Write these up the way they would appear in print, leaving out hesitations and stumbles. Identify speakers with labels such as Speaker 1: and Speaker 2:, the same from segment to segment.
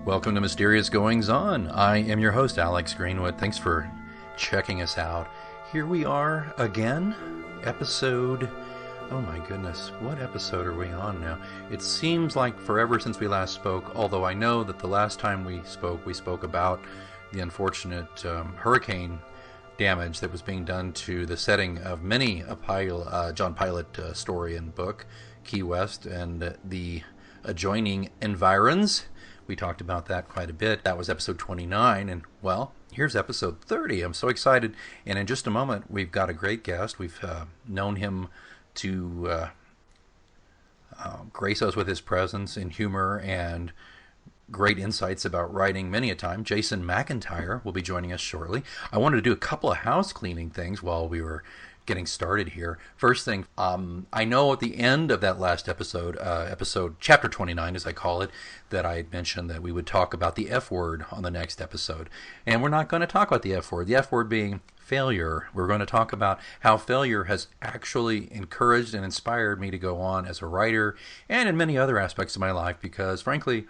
Speaker 1: Welcome to Mysterious Goings On. I am your host, Alex Greenwood. Thanks for checking us out. Here we are again, episode... Oh my goodness, what episode are we on now? It seems like forever since we last spoke, although I know that the last time we spoke about the unfortunate hurricane damage that was being done to the setting of many a John Pilot story and book, Key West, and the adjoining environs. We talked about that quite a bit. That was episode 29, and well, here's episode 30. I'm so excited, and in just a moment, we've got a great guest. We've known him to grace us with his presence and humor and great insights about writing many a time. Jason McIntyre will be joining us shortly. I wanted to do a couple of house cleaning things while we were getting started here. First thing, I know at the end of that last episode, chapter 29 as I call it, that I had mentioned that we would talk about the F word on the next episode. And we're not going to talk about the F word. The F word being failure. We're going to talk about how failure has actually encouraged and inspired me to go on as a writer and in many other aspects of my life, because frankly,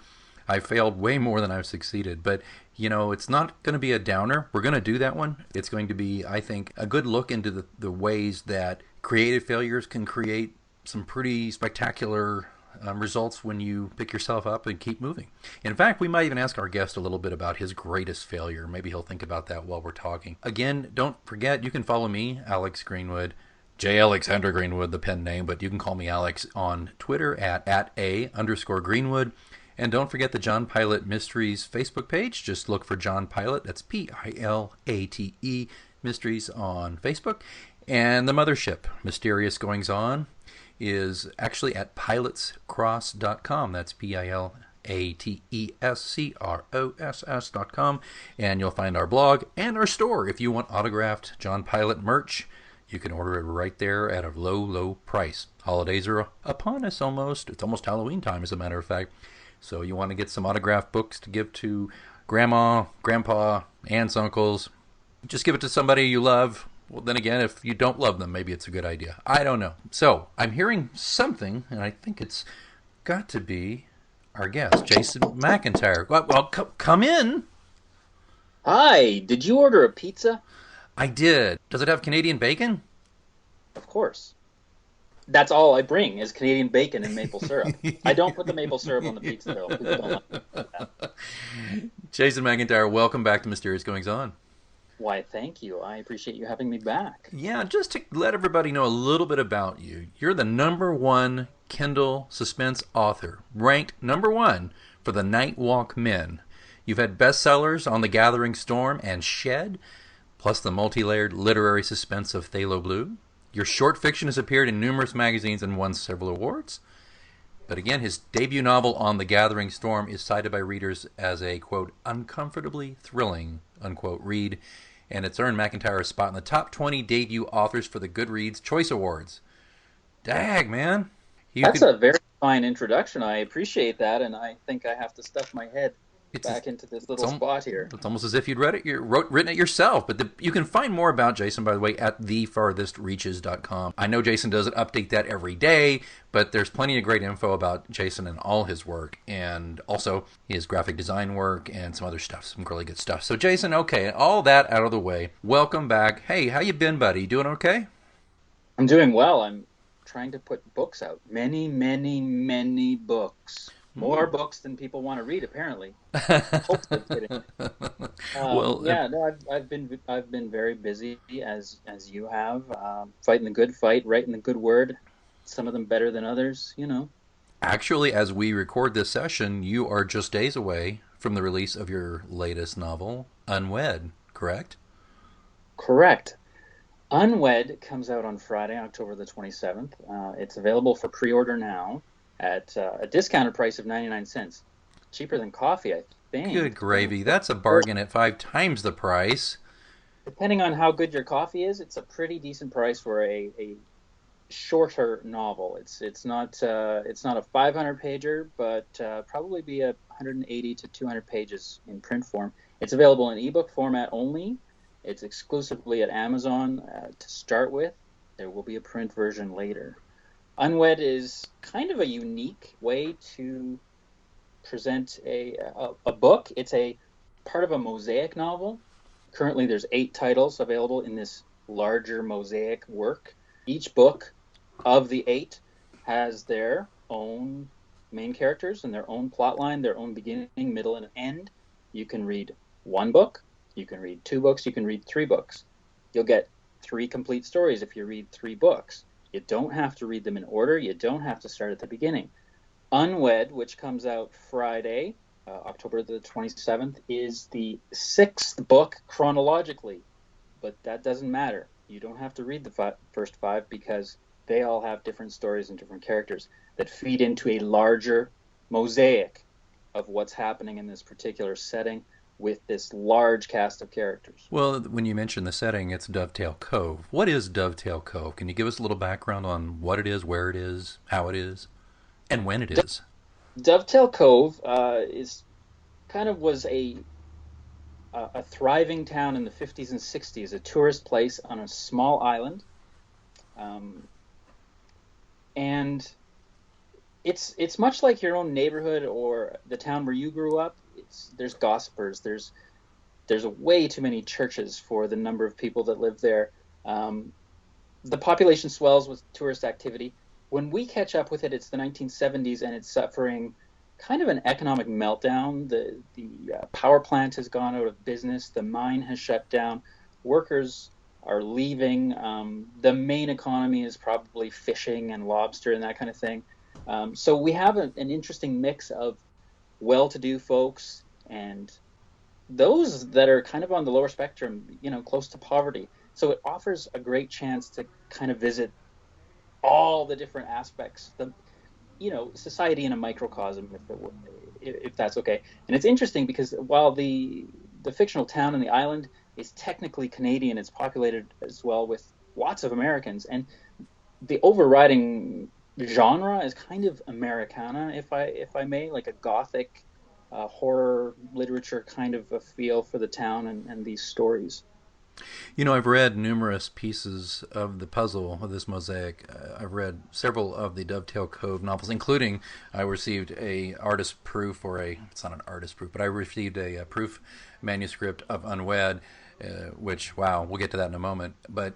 Speaker 1: I failed way more than I've succeeded. But, you know, it's not going to be a downer. We're going to do that one. It's going to be, I think, a good look into the ways that creative failures can create some pretty spectacular results when you pick yourself up and keep moving. In fact, we might even ask our guest a little bit about his greatest failure. Maybe he'll think about that while we're talking. Again, don't forget, you can follow me, Alex Greenwood, J. Alexander Greenwood, the pen name, but you can call me Alex on Twitter at @A_Greenwood. And don't forget the John Pilot Mysteries Facebook page. Just look for John Pilot. That's Pilate Mysteries on Facebook. And the mothership, Mysterious Goings On, is actually at pilotscross.com. That's pilatescross.com. And you'll find our blog and our store. If you want autographed John Pilot merch, you can order it right there at a low, low price. Holidays are upon us almost. It's almost Halloween time, as a matter of fact. So you want to get some autographed books to give to grandma, grandpa, aunts, uncles. Just give it to somebody you love. Well, then again, if you don't love them, maybe it's a good idea. I don't know. So I'm hearing something, and I think it's got to be our guest, Jason McIntyre. Well, come in.
Speaker 2: Hi, did you order a pizza?
Speaker 1: I did. Does it have Canadian bacon?
Speaker 2: Of course. That's all I bring is Canadian bacon and maple syrup. I don't put the maple syrup on the pizza, though. People don't like that.
Speaker 1: Jason McIntyre, welcome back to Mysterious Goings On.
Speaker 2: Why, thank you. I appreciate you having me back.
Speaker 1: Yeah, just to let everybody know a little bit about you. You're the #1 Kindle suspense author, ranked #1 for the Night Walk Men. You've had bestsellers on The Gathering Storm and Shed, plus the multi-layered literary suspense of Phthalo Blue. Your short fiction has appeared in numerous magazines and won several awards. But again, his debut novel On the Gathering Storm is cited by readers as a, quote, uncomfortably thrilling, unquote, read, and it's earned McIntyre a spot in the top 20 debut authors for the Goodreads Choice Awards. Dag, man.
Speaker 2: That's a very fine introduction. I appreciate that, and I think I have to stuff my head back into this little spot here.
Speaker 1: It's almost as if you'd written it yourself. But you can find more about Jason, by the way, at thefarthestreaches.com. I know Jason doesn't update that every day, but there's plenty of great info about Jason and all his work, and also his graphic design work and some other stuff, some really good stuff. So Jason, okay, all that out of the way, welcome back. Hey, how you been, buddy? Doing okay?
Speaker 2: I'm doing well. I'm trying to put books out. Many, many, many books. More books than people want to read, apparently. Hopefully kidding. I've been very busy as you have, fighting the good fight, writing the good word. Some of them better than others, you know.
Speaker 1: Actually, as we record this session, you are just days away from the release of your latest novel, Unwed, correct?
Speaker 2: Correct. Unwed comes out on Friday, October the 27th. It's available for pre-order now at a discounted price of 99 cents. Cheaper than coffee, I think.
Speaker 1: Good gravy. That's a bargain at 5 times the price.
Speaker 2: Depending on how good your coffee is, it's a pretty decent price for a shorter novel. It's not a 500-pager, but probably be 180 to 200 pages in print form. It's available in ebook format only. It's exclusively at Amazon to start with. There will be a print version later. Unwed is kind of a unique way to present a book. It's a part of a mosaic novel. Currently, there's 8 titles available in this larger mosaic work. Each book of the 8 has their own main characters and their own plot line, their own beginning, middle, and end. You can read 1 book, you can read 2 books, you can read 3 books. You'll get 3 complete stories if you read 3 books. You don't have to read them in order. You don't have to start at the beginning. Unwed, which comes out Friday, October the 27th, is the 6th book chronologically. But that doesn't matter. You don't have to read the first 5 because they all have different stories and different characters that feed into a larger mosaic of what's happening in this particular setting with this large cast of characters.
Speaker 1: Well, when you mention the setting, it's Dovetail Cove. What is Dovetail Cove? Can you give us a little background on what it is, where it is, how it is, and when it is?
Speaker 2: Dovetail Cove was a thriving town in the 50s and 60s, a tourist place on a small island. And it's much like your own neighborhood or the town where you grew up. There's gossipers. There's way too many churches for the number of people that live there. The population swells with tourist activity. When we catch up with it, it's the 1970s, and it's suffering kind of an economic meltdown. The power plant has gone out of business. The mine has shut down. Workers are leaving. The main economy is probably fishing and lobster and that kind of thing. So we have an interesting mix of well-to-do folks and those that are kind of on the lower spectrum, close to poverty. So it offers a great chance to kind of visit all the different aspects, society in a microcosm, if that's okay. And it's interesting because while the fictional town and the island is technically Canadian, it's populated as well with lots of Americans, and the overriding genre is kind of Americana, if I may, like a gothic horror literature kind of a feel for the town and these stories.
Speaker 1: I've read numerous pieces of the puzzle of this mosaic. I've read several of the Dovetail Cove novels, including I received it's not an artist proof, but I received a proof manuscript of Unwed, which, wow, we'll get to that in a moment. But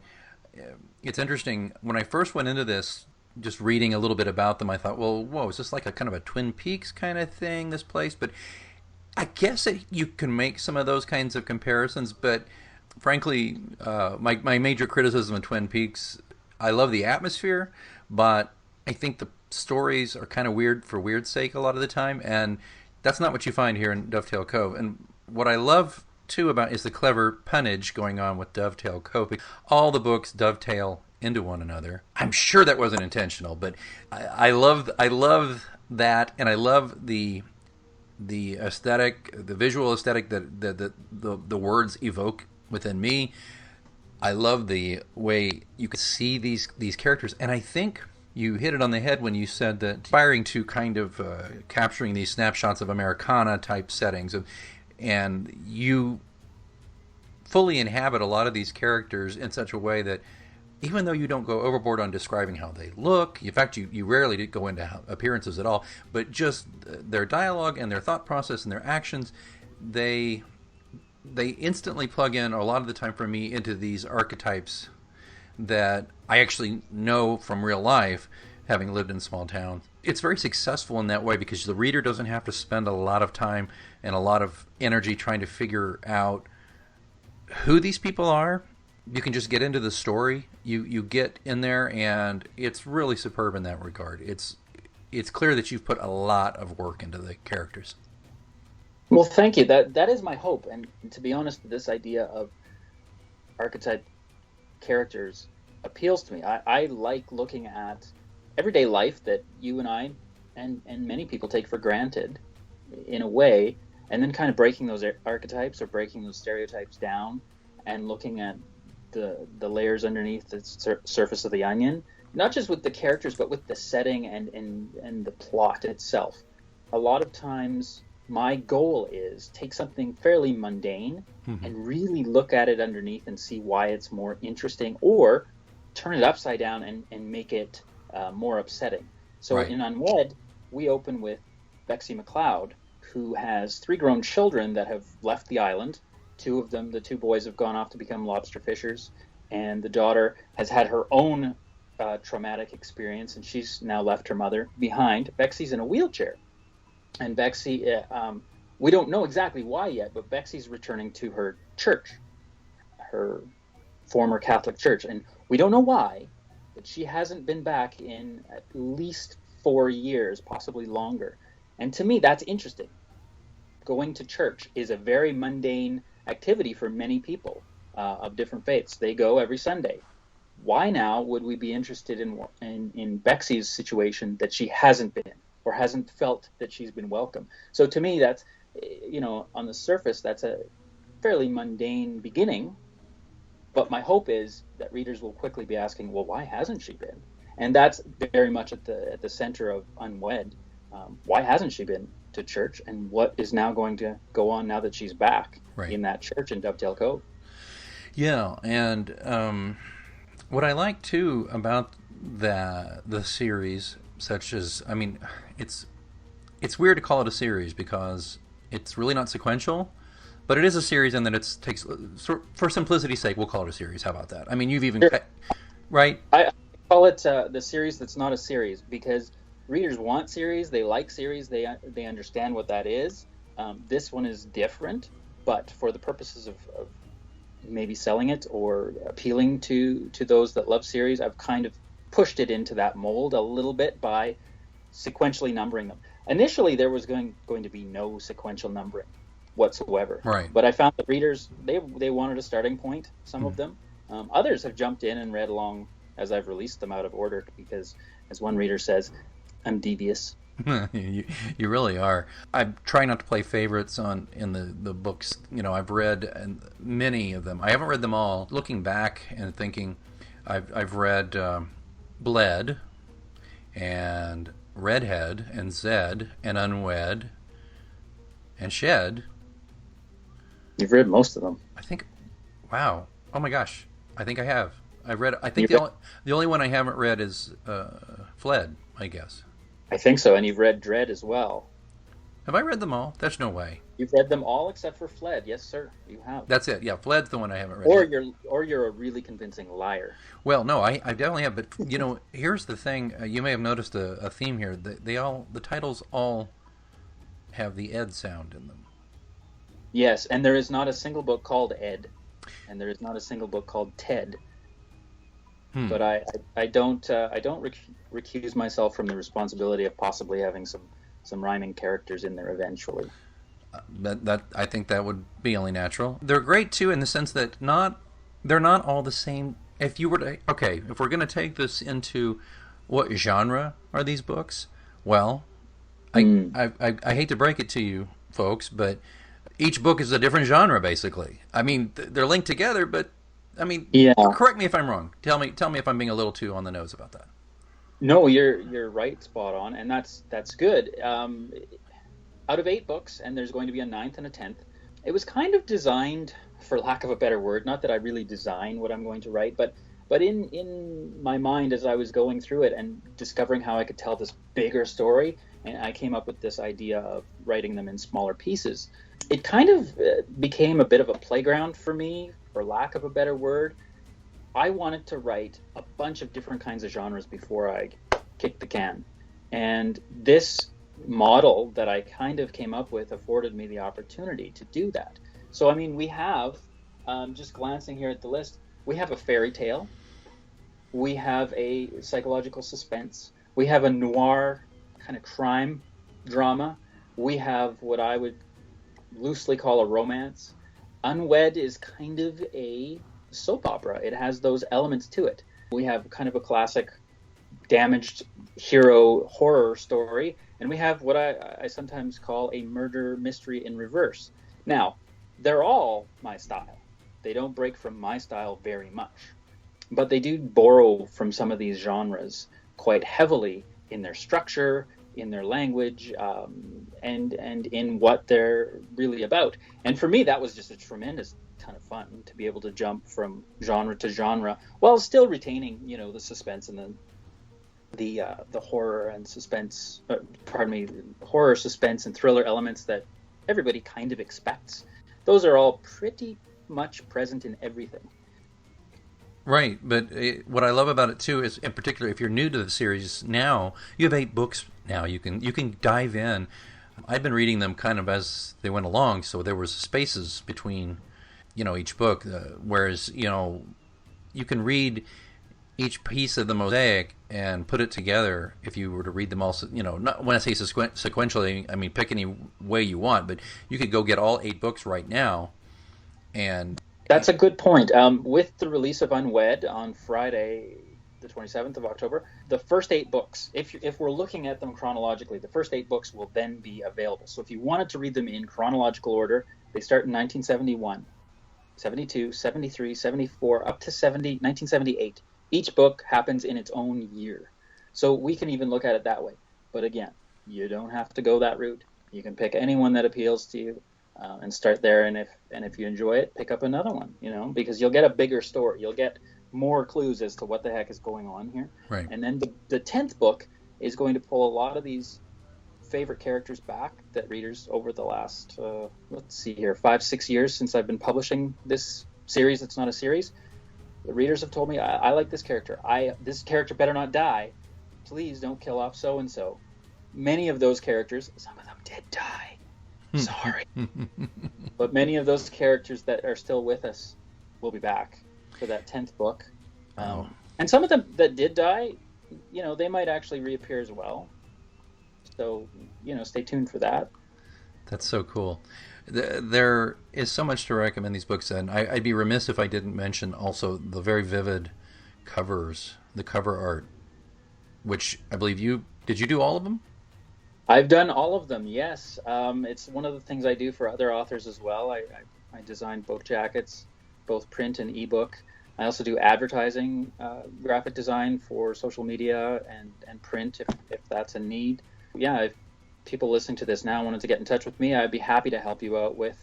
Speaker 1: it's interesting. When I first went into this, just reading a little bit about them, I thought, well, whoa, is this like a kind of a Twin Peaks kind of thing, this place? But I guess you can make some of those kinds of comparisons, but frankly, my major criticism of Twin Peaks, I love the atmosphere, but I think the stories are kind of weird for weird's sake a lot of the time, and that's not what you find here in Dovetail Cove. And what I love too about is the clever punnage going on with Dovetail Cove. All the books dovetail into one another. I'm sure that wasn't intentional, but I love that, and I love the aesthetic, the visual aesthetic that the words evoke within me. I love the way you can see these characters, and I think you hit it on the head when you said that aspiring to kind of capturing these snapshots of Americana type settings, and you fully inhabit a lot of these characters in such a way that even though you don't go overboard on describing how they look, in fact, you rarely go into appearances at all, but just their dialogue and their thought process and their actions, they instantly plug in, a lot of the time for me, into these archetypes that I actually know from real life, having lived in small towns. It's very successful in that way because the reader doesn't have to spend a lot of time and a lot of energy trying to figure out who these people are. You can just get into the story. You get in there, and it's really superb in that regard. It's clear that you've put a lot of work into the characters.
Speaker 2: Well, thank you. That is my hope. And to be honest, this idea of archetype characters appeals to me. I like looking at everyday life that you and I and many people take for granted in a way, and then kind of breaking those archetypes or breaking those stereotypes down and looking at the layers underneath the surface of the onion, not just with the characters, but with the setting and the plot itself. A lot of times my goal is take something fairly mundane and really look at it underneath and see why it's more interesting, or turn it upside down and make it more upsetting. So right. In Unwed, we open with Bexy McLeod, who has 3 grown children that have left the island. 2 of them, the 2 boys, have gone off to become lobster fishers, and the daughter has had her own traumatic experience, and she's now left her mother behind. Bexy's in a wheelchair, and Bexy, we don't know exactly why yet, but Bexy's returning to her church, her former Catholic church, and we don't know why, but she hasn't been back in at least 4 years, possibly longer. And to me, that's interesting. Going to church is a very mundane activity for many people of different faiths. They go every Sunday. Why now would we be interested in Bexy's situation that she hasn't been, or hasn't felt that she's been welcome? So to me, that's, on the surface, that's a fairly mundane beginning. But my hope is that readers will quickly be asking, well, why hasn't she been? And that's very much at the center of Unwed. Why hasn't she been to church, and what is now going to go on now that she's back in that church in Dovetail Cove?
Speaker 1: Yeah, and what I like too about the series, such as, I mean, it's weird to call it a series because it's really not sequential, but it is a series in that it takes, for simplicity's sake, we'll call it a series. How about that? I mean, you've even,
Speaker 2: sure.
Speaker 1: Right?
Speaker 2: I call it the series that's not a series, because readers want series, they like series, they understand what that is. This one is different, but for the purposes of maybe selling it or appealing to those that love series, I've kind of pushed it into that mold a little bit by sequentially numbering them. Initially, there was going to be no sequential numbering whatsoever.
Speaker 1: Right.
Speaker 2: But I found that readers, they wanted a starting point, some of them. Others have jumped in and read along as I've released them out of order because, as one reader says, I'm devious.
Speaker 1: You really are. I try not to play favorites in the books. I've read many of them. I haven't read them all. Looking back and thinking, I've read BLED and Redhead and Zed and Unwed and Shed.
Speaker 2: You've read most of them.
Speaker 1: I think. Wow. Oh my gosh. I think I have. I've read. I think the only one I haven't read is Fled, I guess.
Speaker 2: I think so, and you've read Dread as well.
Speaker 1: Have I read them all? There's no way.
Speaker 2: You've read them all except for Fled. Yes, sir, you have.
Speaker 1: That's it. Yeah, Fled's the one I haven't read.
Speaker 2: Or you're a really convincing liar.
Speaker 1: Well, no, I definitely have. But here's the thing. You may have noticed a theme here. The titles all have the Ed sound in them.
Speaker 2: Yes, and there is not a single book called Ed, and there is not a single book called Ted. But I don't recuse myself from the responsibility of possibly having some rhyming characters in there eventually.
Speaker 1: That I think that would be only natural. They're great too in the sense that they're not all the same. If we're going to take this into what genre are these books? Well, I hate to break it to you folks, but each book is a different genre basically. I mean, they're linked together, but I mean, correct me if I'm wrong. Tell me if I'm being a little too on the nose about that.
Speaker 2: No, you're right, spot on, and that's good. Out of 8 books, and there's going to be a 9th and a 10th. It was kind of designed, for lack of a better word, not that I really design what I'm going to write, but in my mind as I was going through it and discovering how I could tell this bigger story, and I came up with this idea of writing them in smaller pieces. It kind of became a bit of a playground for me, for lack of a better word. I wanted to write a bunch of different kinds of genres before I kicked the can. And this model that I kind of came up with afforded me the opportunity to do that. So, I mean, we have, just glancing here at the list, we have a fairy tale, we have a psychological suspense, we have a noir kind of crime drama, we have what I would loosely call a romance. Unwed is kind of a soap opera. It has those elements to it. We have kind of a classic damaged hero horror story, and we have what I sometimes call a murder mystery in reverse. Now, they're all my style. They don't break from my style very much, but they do borrow from some of these genres quite heavily in their structure, in their language, and in what they're really about. And for me, that was just a tremendous ton of fun to be able to jump from genre to genre while still retaining, the suspense and the horror and suspense, horror, suspense, and thriller elements that everybody kind of expects. Those are all pretty much present in everything.
Speaker 1: Right, but what I love about it too is, in particular, if you're new to the series now, you have 8 books now. You can dive in. I've been reading them kind of as they went along, so there was spaces between, each book. Whereas you can read each piece of the mosaic and put it together if you were to read them all. Not when I say sequentially, I mean pick any way you want, but you could go get all 8 books right now, and
Speaker 2: that's a good point. With the release of Unwed on Friday, the 27th of October, the first 8 books, if we're looking at them chronologically, the first 8 books will then be available. So if you wanted to read them in chronological order, they start in 1971, 72, 73, 74, up to 1978. Each book happens in its own year. So we can even look at it that way. But again, you don't have to go that route. You can pick any one that appeals to you. And start there, and if you enjoy it, pick up another one, because you'll get a bigger story. You'll get more clues as to what the heck is going on here.
Speaker 1: Right.
Speaker 2: And then the 10th book is going to pull a lot of these favorite characters back that readers over the last, 5-6 years since I've been publishing this series. It's not a series. The readers have told me, I like this character. This character better not die. Please don't kill off so-and-so. Many of those characters, some of them did die. Sorry. But many of those characters that are still with us will be back for that 10th book. And some of them that did die, they might actually reappear as well. So, stay tuned for that.
Speaker 1: That's so cool. There is so much to recommend these books, and I'd be remiss if I didn't mention also the very vivid covers, the cover art, which I believe did you do all of them?
Speaker 2: I've done all of them, yes. It's one of the things I do for other authors as well. I design book jackets, both print and ebook. I also do advertising, graphic design for social media and print if that's a need. Yeah, if people listening to this now wanted to get in touch with me, I'd be happy to help you out with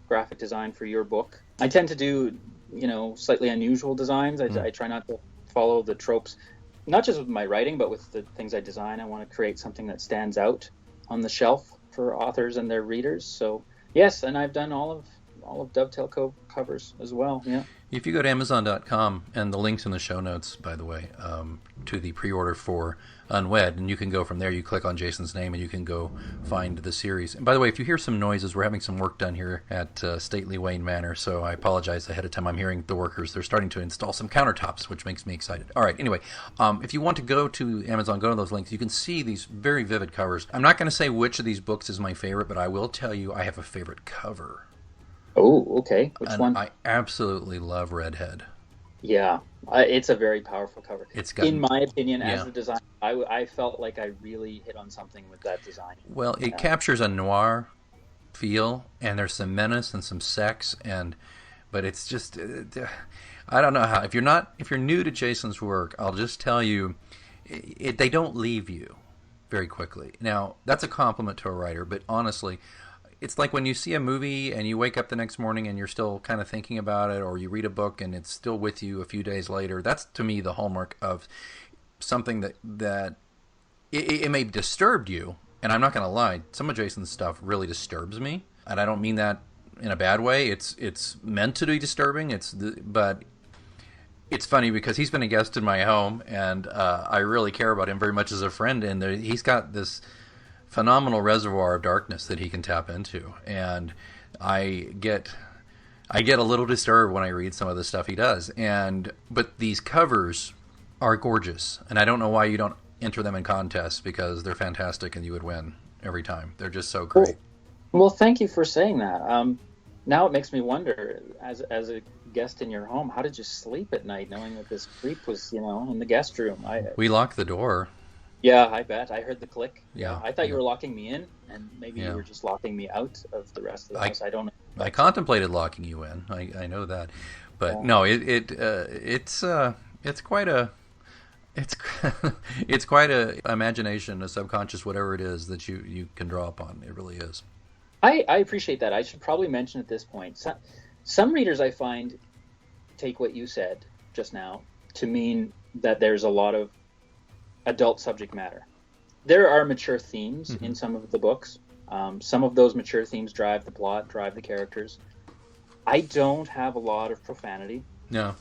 Speaker 2: graphic design for your book. I tend to do, slightly unusual designs. I try not to follow the tropes, not just with my writing, but with the things I design. I want to create something that stands out on the shelf for authors and their readers. So yes, and I've done all of Dovetail covers as well. Yeah.
Speaker 1: If you go to Amazon.com, and the link's in the show notes, by the way, to the pre-order for Unwed, and you can go from there. You click on Jason's name, and you can go find the series. And by the way, if you hear some noises, we're having some work done here at Stately Wayne Manor, so I apologize ahead of time. I'm hearing the workers. They're starting to install some countertops, which makes me excited. All right, anyway, if you want to go to Amazon, go to those links. You can see these very vivid covers. I'm not going to say which of these books is my favorite, but I will tell you I have a favorite cover.
Speaker 2: Oh, okay. Which one?
Speaker 1: I absolutely love Redhead.
Speaker 2: Yeah, it's a very powerful cover. In my opinion, as
Speaker 1: a
Speaker 2: designer, I felt like I really hit on something with that design.
Speaker 1: Well, it captures a noir feel, and there's some menace and some sex, but it's just, I don't know how. If you're new to Jason's work, I'll just tell you, they don't leave you very quickly. Now, that's a compliment to a writer, but honestly, it's like when you see a movie and you wake up the next morning and you're still kind of thinking about it, or you read a book and it's still with you a few days later. That's, to me, the hallmark of something that it may have disturbed you. And I'm not going to lie, some of Jason's stuff really disturbs me. And I don't mean that in a bad way. It's meant to be disturbing. But it's funny because he's been a guest in my home, and I really care about him very much as a friend. And he's got this phenomenal reservoir of darkness that he can tap into, and I get a little disturbed when I read some of the stuff he does. But these covers are gorgeous, and I don't know why you don't enter them in contests, because they're fantastic and you would win every time. They're just so great.
Speaker 2: Well, thank you for saying that. Now it makes me wonder, as a guest in your home, how did you sleep at night knowing that this creep was, in the guest room?
Speaker 1: We locked the door.
Speaker 2: Yeah, I bet. I heard the click.
Speaker 1: Yeah.
Speaker 2: I thought you were locking me in, and maybe you were just locking me out of the rest of the house. I don't know.
Speaker 1: I contemplated locking you in. I know that, but no, it's quite a it's quite a imagination, a subconscious, whatever it is that you can draw upon. It really is.
Speaker 2: I appreciate that. I should probably mention at this point, some readers I find take what you said just now to mean that there's a lot of adult subject matter. There are mature themes
Speaker 1: Mm-hmm.
Speaker 2: in some of the books. Some of those mature themes drive the plot, drive the characters. I don't have a lot of profanity
Speaker 1: No.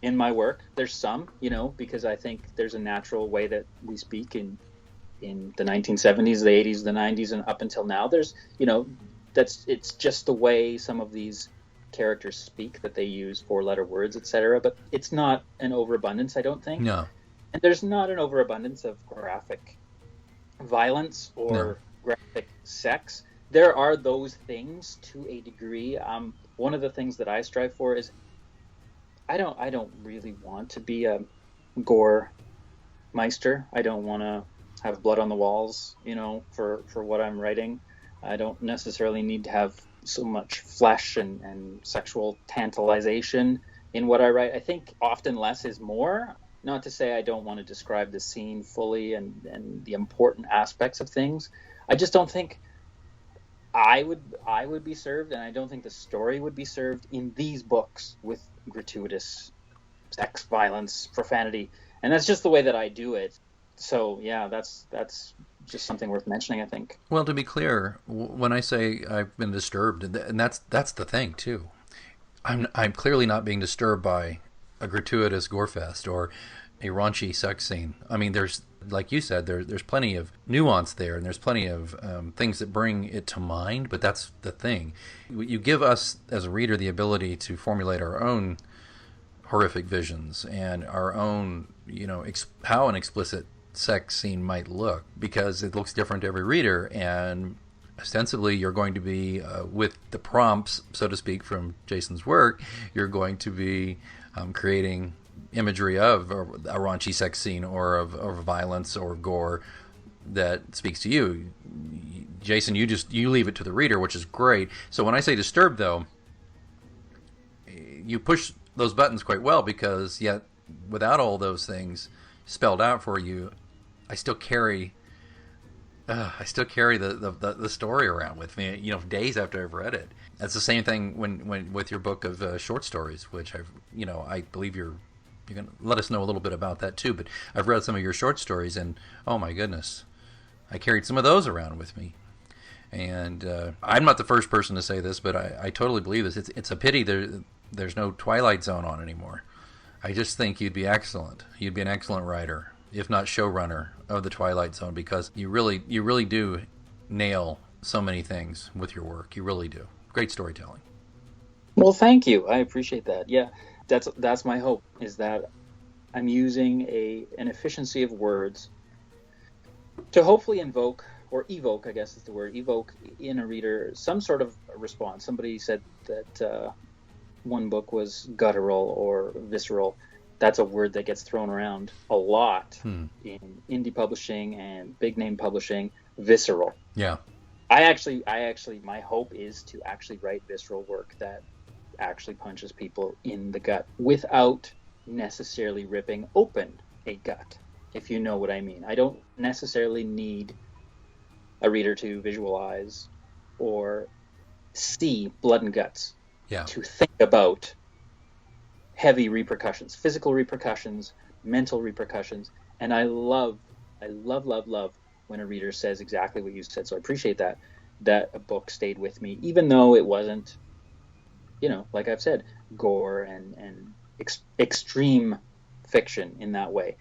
Speaker 2: in my work. There's some, because I think there's a natural way that we speak in the 1970s, the 80s, the 90s, and up until now. There's, it's just the way some of these characters speak, that they use four-letter words, etc. But it's not an overabundance, I don't think.
Speaker 1: No.
Speaker 2: And there's not an overabundance of graphic violence
Speaker 1: No.
Speaker 2: or graphic sex. There are those things to a degree. One of the things that I strive for is I don't really want to be a gore meister. I don't want to have blood on the walls, for what I'm writing. I don't necessarily need to have so much flesh and sexual tantalization in what I write. I think often less is more. Not to say I don't want to describe the scene fully and the important aspects of things. I just don't think I would be served, and I don't think the story would be served in these books with gratuitous sex, violence, profanity, and that's just the way that I do it. So yeah, that's just something worth mentioning, I think.
Speaker 1: Well, to be clear, when I say I've been disturbed, and that's the thing too. I'm clearly not being disturbed by a gratuitous gore fest or a raunchy sex scene. I mean, there's, like you said, there's plenty of nuance there, and there's plenty of things that bring it to mind. But that's the thing. You give us as a reader the ability to formulate our own horrific visions and our own, how an explicit sex scene might look, because it looks different to every reader. And ostensibly you're going to be, with the prompts, so to speak, from Jason's work, you're going to be creating imagery of a raunchy sex scene or of violence or gore that speaks to you. Jason, you leave it to the reader, which is great. So when I say disturbed, though, you push those buttons quite well, because yet without all those things spelled out for you, I still carry the story around with me, days after I've read it. That's the same thing when with your book of short stories, which I believe you're going to let us know a little bit about that too. But I've read some of your short stories, and oh my goodness, I carried some of those around with me. And I'm not the first person to say this, but I totally believe this. It's a pity there's no Twilight Zone on anymore. I just think you'd be excellent. You'd be an excellent writer, if not showrunner, of the Twilight Zone, because you really do nail so many things with your work. You really do. Great storytelling.
Speaker 2: Well, thank you. I appreciate that. Yeah, that's my hope, is that I'm using an efficiency of words to hopefully evoke, I guess is the word, evoke in a reader some sort of response. Somebody said that one book was guttural or visceral. That's a word that gets thrown around a lot in indie publishing and big name publishing. Visceral.
Speaker 1: Yeah.
Speaker 2: I actually, my hope is to actually write visceral work that actually punches people in the gut without necessarily ripping open a gut, if you know what I mean. I don't necessarily need a reader to visualize or see blood and guts to think about heavy repercussions, physical repercussions, mental repercussions. And I love when a reader says exactly what you said. So I appreciate that a book stayed with me, even though it wasn't, like I've said, gore and extreme fiction in that way.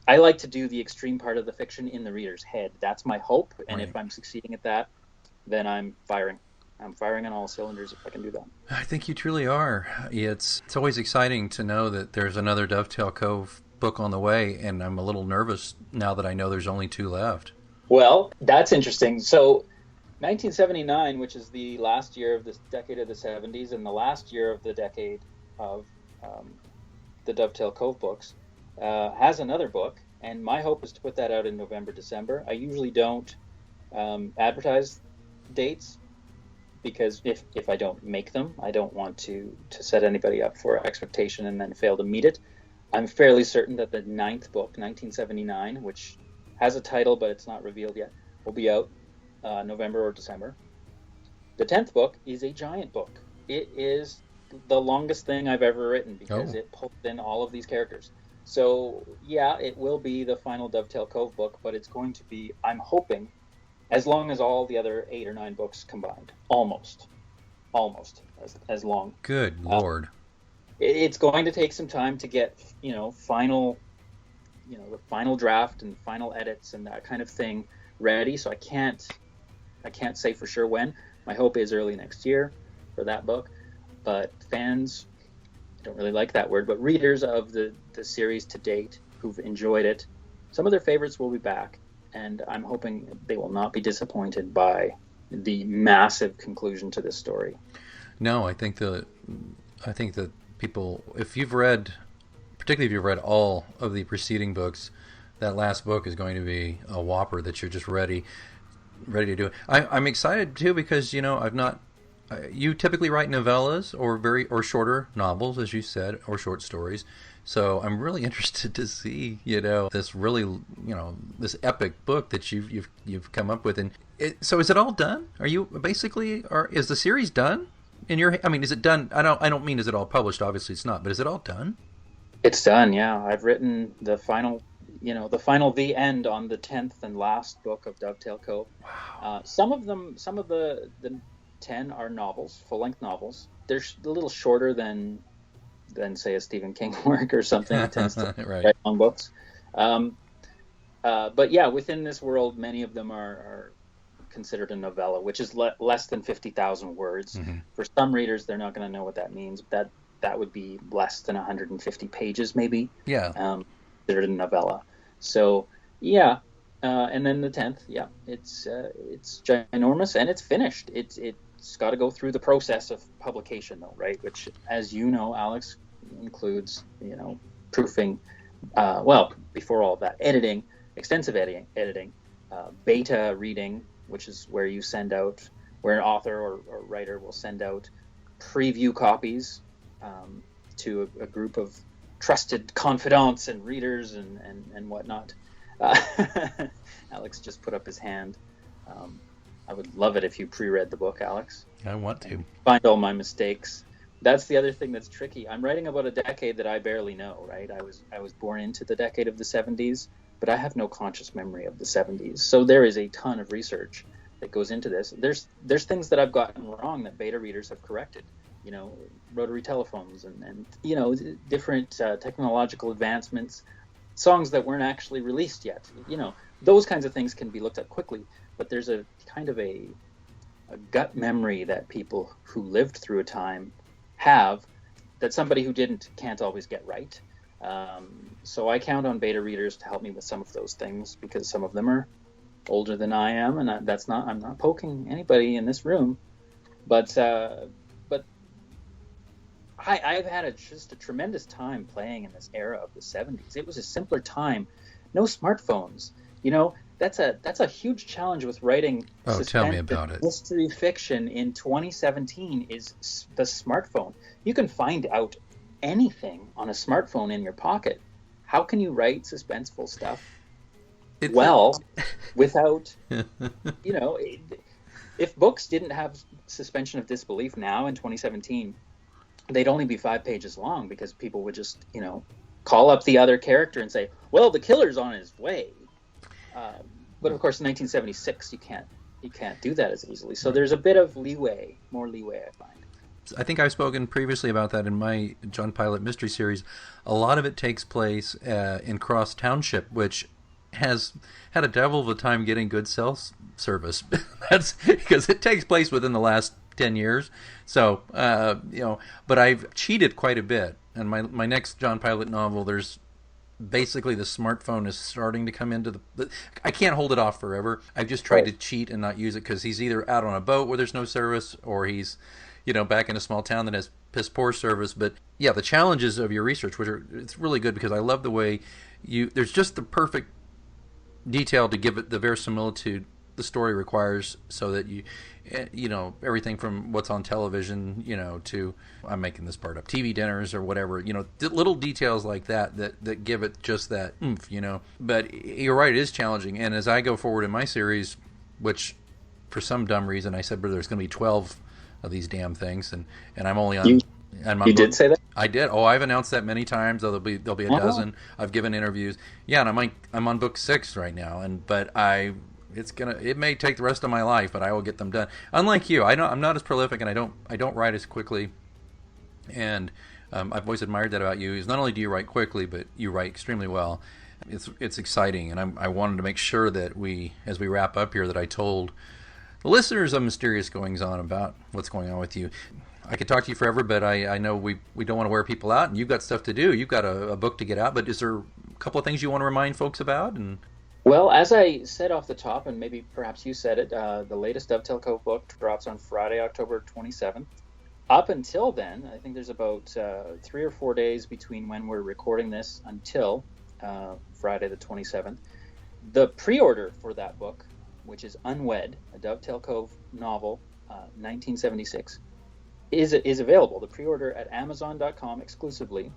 Speaker 2: I like to do the extreme part of the fiction in the reader's head. That's my hope. And if I'm succeeding at that, then I'm firing on all cylinders if I can do that.
Speaker 1: I think you truly are. It's always exciting to know that there's another Dovetail Cove book on the way, and I'm a little nervous now that I know there's only 2 left.
Speaker 2: Well, that's interesting. So 1979, which is the last year of this decade of the 70s and the last year of the decade of the Dovetail Cove books, has another book, and my hope is to put that out in November, December. I usually don't advertise dates, because if I don't make them, I don't want to set anybody up for expectation and then fail to meet it. I'm fairly certain that the 9th book, 1979, which has a title but it's not revealed yet, will be out November or December. The 10th book is a giant book. It is the longest thing I've ever written, because it pulls in all of these characters. So yeah, it will be the final Dovetail Cove book, but it's going to be, I'm hoping, as long as all the other 8 or 9 books combined, almost as long.
Speaker 1: Good
Speaker 2: Uh,
Speaker 1: Lord.
Speaker 2: it's going to take some time to get, final, the final draft and final edits and that kind of thing ready. So I can't say for sure when. My hope is early next year for that book. But fans, I don't really like that word, but readers of the series to date who've enjoyed it, some of their favorites will be back, and I'm hoping they will not be disappointed by the massive conclusion to this story.
Speaker 1: No, I think that people, if you've read, particularly if you've read all of the preceding books, that last book is going to be a whopper that you're just ready to do it. I'm excited too because I've not. You typically write novellas or shorter novels, as you said, or short stories. So I'm really interested to see this really this epic book that you've come up with. And so is it all done? Are you basically, or is the series done? I mean, is it done? I don't mean is it all published? Obviously, it's not. But is it all done?
Speaker 2: It's done, yeah. I've written the end on the 10th and last book of Dovetail Cove.
Speaker 1: Wow.
Speaker 2: Some of the 10 are novels, full-length novels. They're a little shorter than say a Stephen King work or something. It tends to
Speaker 1: Right.
Speaker 2: write long books. But yeah, within this world, many of them are considered a novella, which is less than 50,000 words.
Speaker 1: Mm-hmm.
Speaker 2: For some readers, they're not going to know what that means. That would be less than 150 pages, maybe.
Speaker 1: Yeah.
Speaker 2: Considered a novella. So yeah, and then the 10th, yeah, it's ginormous and it's finished. It's got to go through the process of publication, though, right? Which, as you know, Alex, includes proofing. Well, before all of that, editing, extensive editing, beta reading, which is where where an author or writer will send out preview copies to a group of trusted confidants and readers and whatnot. Alex just put up his hand. I would love it if you pre-read the book, Alex.
Speaker 1: I want to
Speaker 2: Find all my mistakes. That's the other thing that's tricky. I'm writing about a decade that I barely know, right? I was born into the decade of the 70s, but I have no conscious memory of the 70s. So there is a ton of research that goes into this. There's things that I've gotten wrong that beta readers have corrected. Rotary telephones and different technological advancements, songs that weren't actually released yet. Those kinds of things can be looked at quickly, but there's a kind of a gut memory that people who lived through a time have that somebody who didn't can't always get right. So I count on beta readers to help me with some of those things because some of them are older than I am, and I'm not poking anybody in this room, but I've had just a tremendous time playing in this era of the 70s. It was a simpler time. No smartphones. That's a huge challenge with writing
Speaker 1: tell me about it.
Speaker 2: Mystery fiction in 2017 is the smartphone. You can find out anything on a smartphone in your pocket. How can you write suspenseful stuff without, if books didn't have suspension of disbelief now in 2017, they'd only be 5 pages long because people would just, call up the other character and say, well, the killer's on his way. But of course, in 1976, you can't do that as easily. So there's a bit of more leeway, I find.
Speaker 1: I think I've spoken previously about that in my John Pilot mystery series. A lot of it takes place in Cross Township, which has had a devil of a time getting good cell service. That's because it takes place within the last 10 years. So, but I've cheated quite a bit. And my next John Pilot novel, there's basically the smartphone is starting to come into I can't hold it off forever. I've just tried to cheat and not use it because he's either out on a boat where there's no service or he's, back in a small town that has piss poor service. But yeah, the challenges of your research, it's really good because I love the way there's just the perfect detail to give it the verisimilitude the story requires, so that everything from what's on television, to, I'm making this part up, TV dinners or whatever, little details like that give it just that oomph, But you're right, it is challenging. And as I go forward in my series, which for some dumb reason I said, but there's going to be 12 of these damn things, and I'm only on And my
Speaker 2: You
Speaker 1: book,
Speaker 2: did say that?
Speaker 1: I did. Oh, I've announced that many times. There'll be a
Speaker 2: Uh-huh.
Speaker 1: dozen. I've given interviews. Yeah, and I'm on book 6 right now. It may take the rest of my life, but I will get them done. Unlike you, I'm not as prolific, and I don't write as quickly. And I've always admired that about you. Is not only do you write quickly, but you write extremely well. It's exciting, and I wanted to make sure that as we wrap up here, that I told the listeners of Mysterious Goings On about what's going on with you. I could talk to you forever, but I know we don't want to wear people out, and you've got stuff to do. You've got a book to get out, but is there a couple of things you want to remind folks about? And
Speaker 2: Well, as I said off the top, and maybe perhaps you said it, the latest Dovetail Cove book drops on Friday, October 27th. Up until then, I think there's about 3 or 4 days between when we're recording this until Friday the 27th. The pre-order for that book, which is Unwed, a Dovetail Cove novel, 1976, is available. The pre-order at Amazon.com exclusively.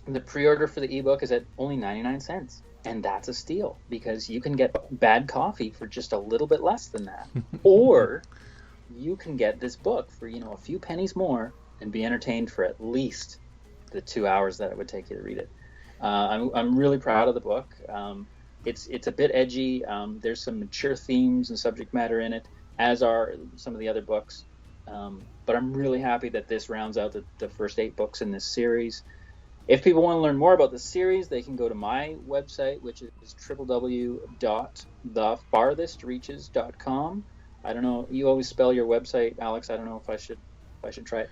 Speaker 2: And the pre-order for the ebook is at only 99 cents. And that's a steal, because you can get bad coffee for just a little bit less than that. Or you can get this book for, a few pennies more and be entertained for at least the 2 hours that it would take you to read it. I'm really proud of the book. It's a bit edgy. There's some mature themes and subject matter in it, as are some of the other books. But I'm really happy that this rounds out the first 8 books in this series. If people want to learn more about the series, they can go to my website, which is www.thefarthestreaches.com. I don't know. You always spell your website, Alex. I don't know if I should try it.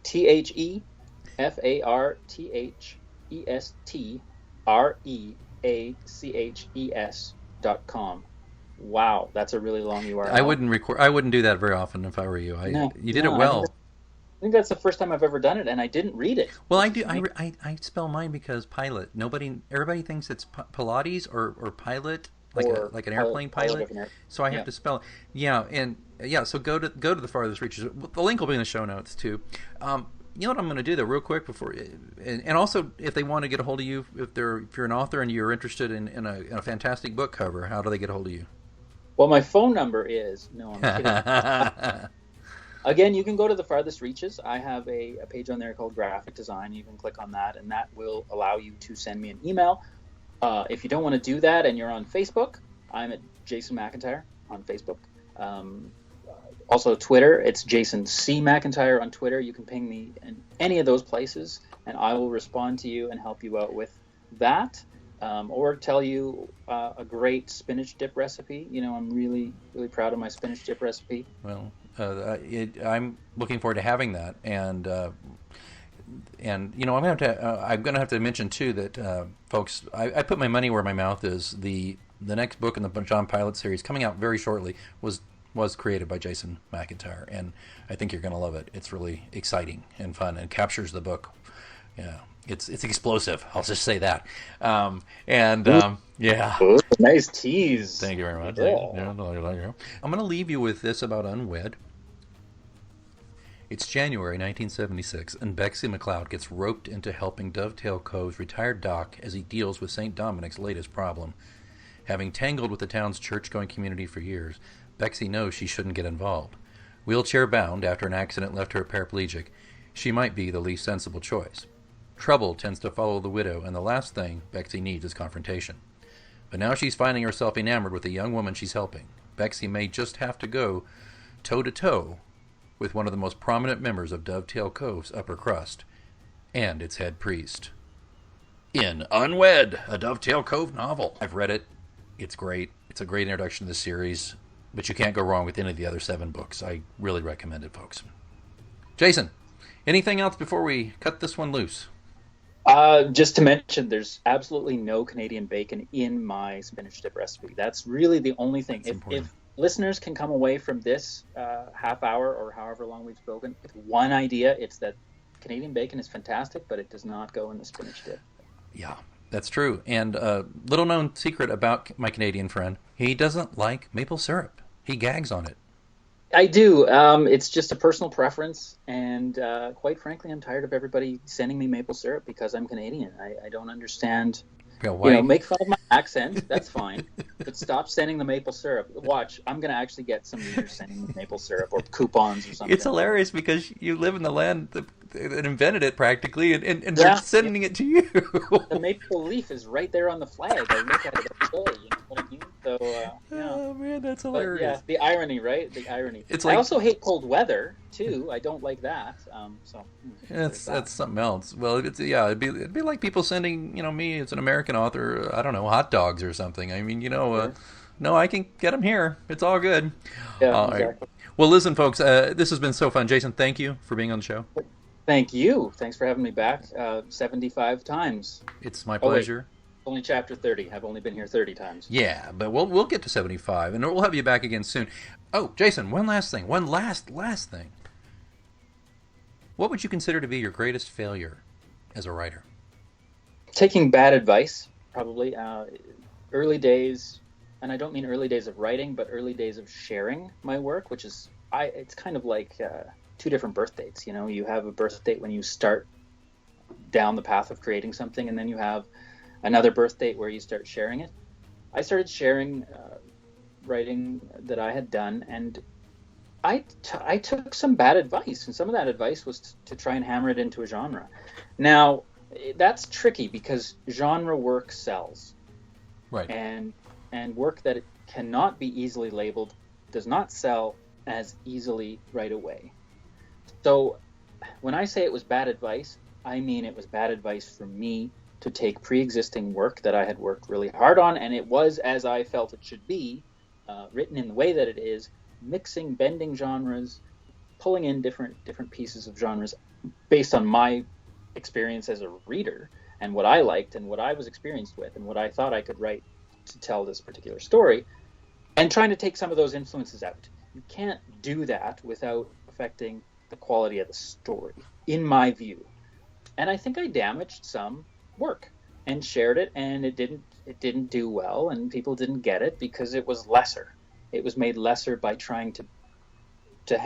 Speaker 2: TheFarthestreaches.com. Wow, that's a really long URL.
Speaker 1: I wouldn't do that very often if I were you. You did it well.
Speaker 2: I think that's the first time I've ever done it, and I didn't read it.
Speaker 1: Well, I do. I spell mine because pilot. Everybody thinks it's Pilates or pilot, like an airplane pilot. So I have to spell it. Yeah, and So go to the farthest reaches. The link will be in the show notes too. You know what I'm going to do though, real quick before, and also if they want to get a hold of you, if you're an author and you're interested in a fantastic book cover, how do they get a hold of you?
Speaker 2: Well, my phone number is no. I'm kidding. Again, you can go to The Farthest Reaches. I have a page on there called Graphic Design. You can click on that, and that will allow you to send me an email. If you don't want to do that and you're on Facebook, I'm at Jason McIntyre on Facebook. Also, Twitter, it's Jason C. McIntyre on Twitter. You can ping me in any of those places, and I will respond to you and help you out with that. Or tell you a great spinach dip recipe. I'm really, really proud of my spinach dip recipe.
Speaker 1: Well, I'm looking forward to having that, and I'm gonna have to mention too that folks, I put my money where my mouth is. The next book in the John Pilot series, coming out very shortly, was created by Jason McIntyre, and I think you're gonna love it. It's really exciting and fun, and captures the book. Yeah. It's explosive. I'll just say that. Yeah.
Speaker 2: Ooh, nice tease.
Speaker 1: Thank you very much.
Speaker 2: Yeah.
Speaker 1: I'm going to leave you with this about Unwed. It's January 1976, and Bexy McLeod gets roped into helping Dovetail Cove's retired doc as he deals with St. Dominic's latest problem. Having tangled with the town's church-going community for years, Bexy knows she shouldn't get involved. Wheelchair-bound after an accident left her paraplegic, she might be the least sensible choice. Trouble tends to follow the widow, and the last thing Bexy needs is confrontation. But now she's finding herself enamored with the young woman she's helping. Bexy may just have to go toe-to-toe with one of the most prominent members of Dovetail Cove's upper crust, and its head priest. In Unwed, a Dovetail Cove novel. I've read it. It's great. It's a great introduction to the series, but you can't go wrong with any of the other 7 books. I really recommend it, folks. Jason, anything else before we cut this one loose?
Speaker 2: Just to mention, there's absolutely no Canadian bacon in my spinach dip recipe. That's really the only thing. If listeners can come away from this half hour or however long we've spoken with one idea, it's that Canadian bacon is fantastic, but it does not go in the spinach dip.
Speaker 1: Yeah, that's true. And little known secret about my Canadian friend, he doesn't like maple syrup. He gags on it.
Speaker 2: I do. It's just a personal preference, and quite frankly, I'm tired of everybody sending me maple syrup because I'm Canadian. I don't understand.
Speaker 1: Yeah, why?
Speaker 2: Make fun of my accent. That's fine, but stop sending the maple syrup. Watch, I'm gonna actually get some readers sending me maple syrup or coupons or something.
Speaker 1: It's hilarious because you live in the land, that invented it practically, and they're
Speaker 2: Yeah,
Speaker 1: sending it to you.
Speaker 2: the maple leaf is right there on the flag. I look at it every day. You know what I mean? So yeah.
Speaker 1: Oh man, that's
Speaker 2: But yeah,
Speaker 1: hilarious.
Speaker 2: the irony, right? The irony.
Speaker 1: It's
Speaker 2: I
Speaker 1: like
Speaker 2: also hate cold weather too. I don't like that. So there's that.
Speaker 1: that's something else. Well, it's yeah, it'd be like people sending me as an American author, I don't know, hot dogs or something. I mean,
Speaker 2: Sure.
Speaker 1: no, I can get them here. It's all good.
Speaker 2: Yeah,
Speaker 1: All right.
Speaker 2: exactly.
Speaker 1: Well, listen, folks, this has been so fun. Jason, thank you for being on the show.
Speaker 2: Thank you. Thanks for having me back 75 times.
Speaker 1: It's my
Speaker 2: Oh, wait.
Speaker 1: pleasure.
Speaker 2: Only chapter 30. I've only been here 30 times.
Speaker 1: Yeah, but we'll get to 75, and we'll have you back again soon. Oh, Jason, one last thing. One last thing. What would you consider to be your greatest failure as a writer?
Speaker 2: Taking bad advice, probably. Early days, and I don't mean early days of writing, but early days of sharing my work, which is, it's kind of like two different birth dates. You know, you have a birth date when you start down the path of creating something, and then you have another birth date where you start sharing it. I started sharing writing that I had done, and I took some bad advice, and some of that advice was to try and hammer it into a genre. Now, that's tricky because genre work sells,
Speaker 1: Right.
Speaker 2: and work that it cannot be easily labeled does not sell as easily right away. So when I say it was bad advice, I mean it was bad advice for me to take pre-existing work that I had worked really hard on, and it was as I felt it should be, written in the way that it is, mixing, bending genres, pulling in different pieces of genres based on my experience as a reader and what I liked and what I was experienced with and what I thought I could write to tell this particular story, and trying to take some of those influences out. You can't do that without affecting the quality of the story, in my view. And I think I damaged some work and shared it, and it didn't do well, and people didn't get it because it was lesser. It was made lesser by trying to